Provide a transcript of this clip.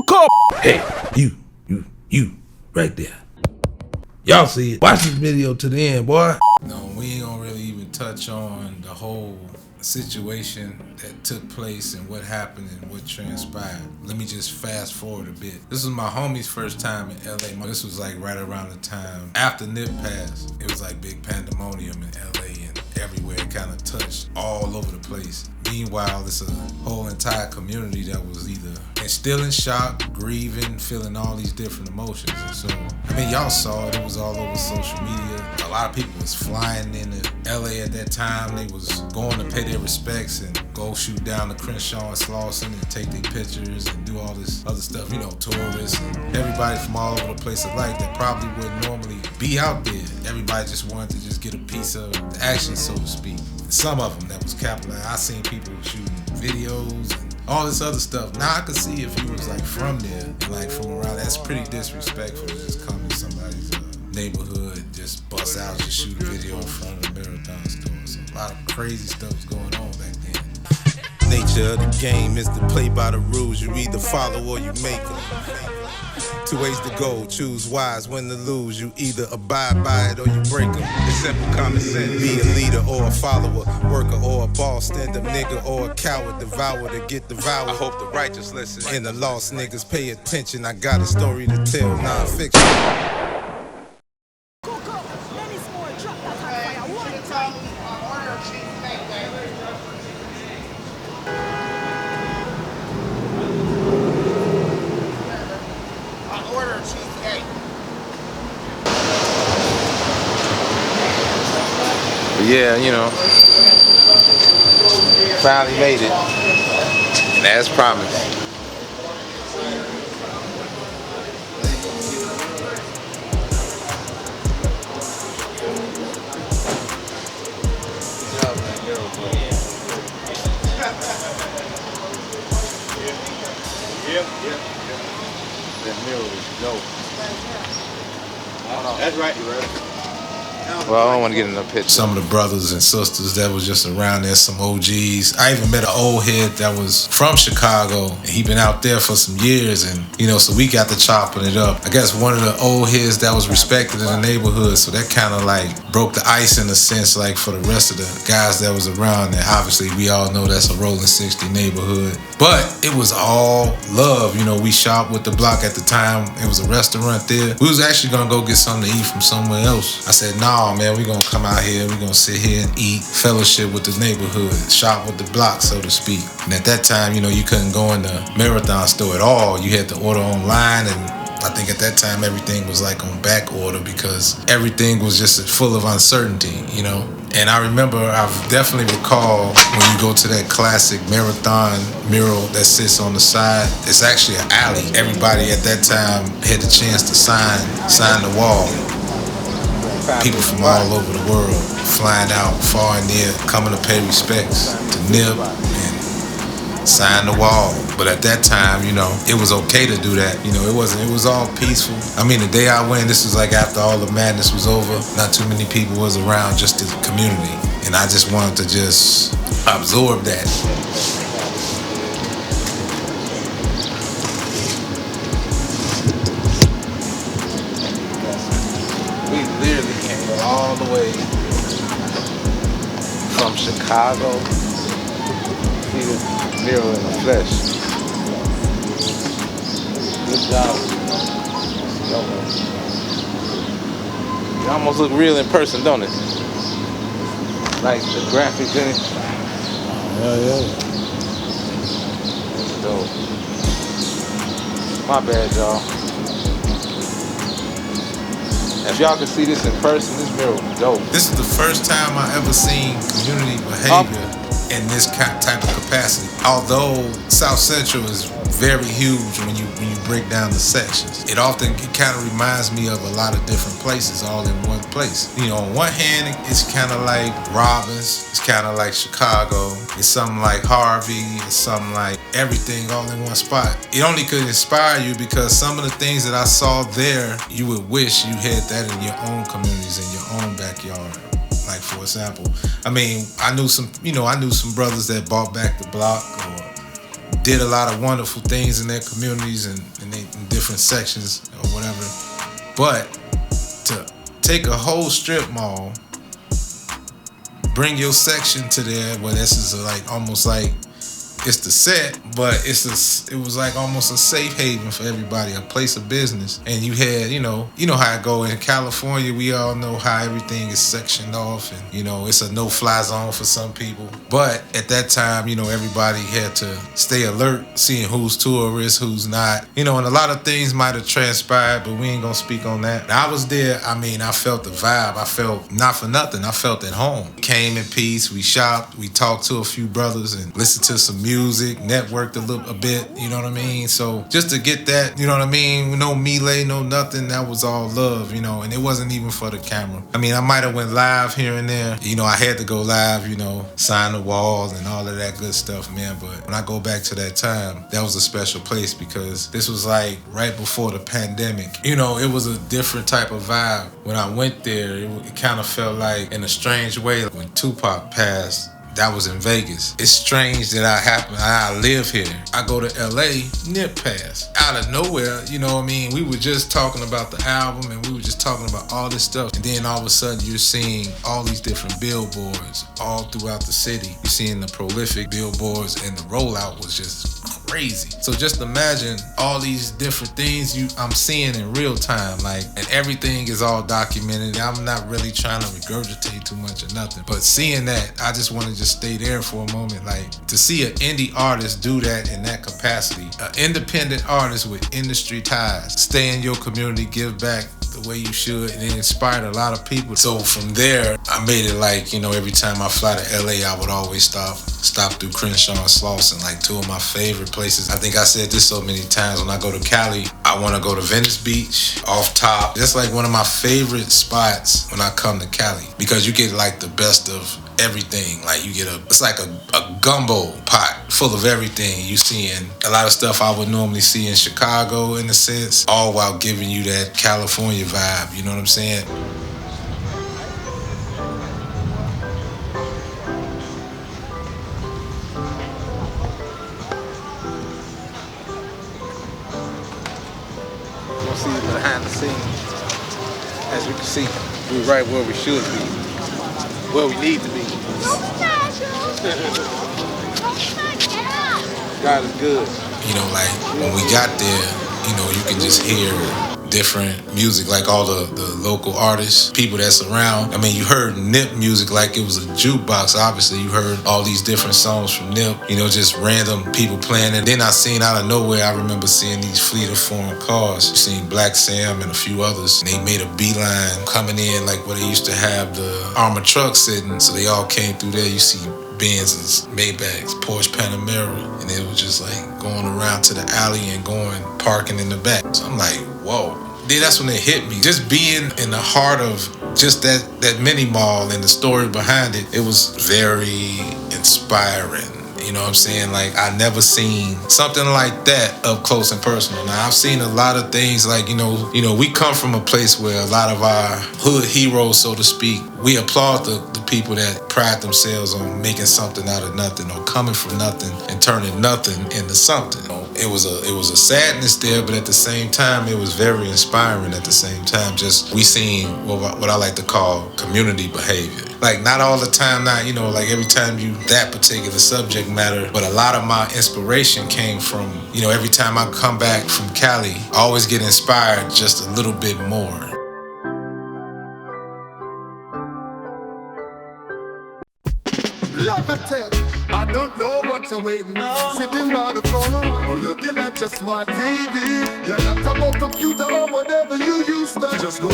Cookup. Hey, you, right there. Y'all see it. Watch this video to the end, boy. No, we ain't gonna really even touch on the whole situation that took place and what happened and what transpired. Let me just fast forward a bit. This was my homie's first time in LA. This was like right around the time after Nip passed. It was like big pandemonium in LA and everywhere. It kind of touched all over the place. Meanwhile, it's a whole entire community that was either still in shock, grieving, feeling all these different emotions. And so, I mean, y'all saw it. It was all over social media. A lot of people was flying into LA at that time. They was going to pay their respects and go shoot down the Crenshaw and Slauson and take their pictures and do all this other stuff. You know, tourists and everybody from all over the place alike that probably wouldn't normally be out there. Everybody just wanted to just get a piece of the action, so to speak. Some of them that was capitalized. I seen people shooting videos and all this other stuff. Now I could see if you was like from there and like from around. That's pretty disrespectful to just come to somebody's neighborhood, just bust out, just shoot a video in front of a marathon store. So a lot of crazy stuff was going on back then. Nature of the game is to play by the rules. You either follow or you make them. Two ways to go, choose wise when to lose. You either abide by it or you break them. It's simple common sense. Be a leader or a follower, worker or a boss, stand up nigga or a coward, devour to get devoured. I hope the righteous listen and the lost niggas pay attention. I got a story to tell, non-fiction. Yeah, you know, finally made it, and as promised. That mirror is dope. That's right, you ready? Well, I don't want to get in the picture. Some of the brothers and sisters that was just around there, some OGs. I even met an old head that was from Chicago, and he been out there for some years, and you know, so we got to chopping it up. I guess one of the old heads that was respected in the neighborhood, so that kind of like broke the ice in a sense, like for the rest of the guys that was around there. Obviously, we all know that's a rolling 60 neighborhood, but it was all love. You know, we shopped with the block at the time. It was a restaurant there. We was actually gonna go get something to eat from somewhere else. I said, nah, man, we gonna come out here, we gonna sit here and eat, fellowship with the neighborhood, shop with the block, so to speak. And at that time, you know, you couldn't go in the marathon store at all. You had to order online, and I think at that time everything was like on back order because everything was just full of uncertainty, you know. And I remember, I definitely recall when you go to that classic marathon mural that sits on the side, it's actually an alley. Everybody at that time had the chance to sign the wall. People from all over the world flying out far and near, coming to pay respects to Nip and sign the wall. But at that time, you know, it was okay to do that. You know, it was all peaceful. I mean, the day I went, this was like after all the madness was over. Not too many people was around, just the community. And I just wanted to just absorb that. All the way from Chicago, see the mirror in the flesh. Good job. You almost look real in person, don't it? Like the graphics in it. Yeah. Dope. My bad, y'all. If y'all can see this in person, this mirror was dope. This is the first time I ever seen community behavior in this type of capacity. Although South Central is very huge when you break down the sections, it kind of reminds me of a lot of different places all in one place. You know, on one hand, it's kind of like Robbins, it's kind of like Chicago, it's something like Harvey, it's something like everything all in one spot. It only could inspire you because some of the things that I saw there, you would wish you had that in your own communities, in your own backyard. Like, for example, I mean, I knew some brothers that bought back the block or did a lot of wonderful things in their communities and in different sections or whatever. But to take a whole strip mall, bring your section to there, where this is like almost like it's the set, but it was like almost a safe haven for everybody, a place of business. And you had, you know how it go in California. We all know how everything is sectioned off, and it's a no-fly zone for some people. But at that time, everybody had to stay alert, seeing who's tourists, who's not. And a lot of things might have transpired, but we ain't gonna speak on that. I was there. I mean, I felt the vibe. I felt, not for nothing, I felt at home. Came in peace. We shopped. We talked to a few brothers and listened to some music, networked a bit, you know what I mean? So just to get that, you know what I mean? No melee, no nothing, that was all love, and it wasn't even for the camera. I mean, I might have went live here and there. I had to go live, sign the wall and all of that good stuff, man. But when I go back to that time, that was a special place because this was like right before the pandemic. It was a different type of vibe. When I went there, it kind of felt like, in a strange way, when Tupac passed, that was in Vegas. It's strange that I live here. I go to LA, Nip passed. Out of nowhere, we were just talking about the album and we were just talking about all this stuff. And then all of a sudden you're seeing all these different billboards all throughout the city. You're seeing the prolific billboards, and the rollout was just crazy. So just imagine all these different things I'm seeing in real time, and everything is all documented. I'm not really trying to regurgitate too much or nothing, but seeing that, I just want to just stay there for a moment. To see an indie artist do that in that capacity, an independent artist with industry ties, stay in your community, give back the way you should, and it inspired a lot of people. So from there, I made it every time I fly to LA, I would always stop through Crenshaw and Slauson, two of my favorite places. I think I said this so many times. When I go to Cali, I want to go to Venice Beach, off top. That's one of my favorite spots when I come to Cali, because you get the best of everything. You get it's like a gumbo pot full of everything. You seeing a lot of stuff I would normally see in Chicago, in a sense, all while giving you that California vibe. You know what I'm saying? We'll see behind the scenes. As you can see, we're right where we should be, where we need to be. God is good. When we got there, you can just hear different music, all the local artists, people that's around. I mean, you heard Nip music like it was a jukebox. Obviously, you heard all these different songs from Nip, just random people playing it. Then I seen out of nowhere, I remember seeing these fleet of foreign cars. You seen Black Sam and a few others, and they made a beeline coming in where they used to have the armored trucks sitting. So they all came through there. You see Benzes, Maybachs, Porsche Panamera, and it was just going around to the alley and parking in the back. So I'm like, whoa. Then that's when it hit me. Just being in the heart of just that mini mall and the story behind it, it was very inspiring. You know what I'm saying? I never seen something like that up close and personal. Now, I've seen a lot of things we come from a place where a lot of our hood heroes, so to speak, we applaud the people that pride themselves on making something out of nothing, or coming from nothing and turning nothing into something. It was a sadness there, but at the same time, it was very inspiring at the same time. Just we seen what I like to call community behavior. Not all the time, not, every time that particular subject matter, but a lot of my inspiration came from, every time I come back from Cali, I always get inspired just a little bit more. I don't know what you're waiting on. Sitting by the corner, looking at your smart TV. Your laptop or computer or whatever you use to just go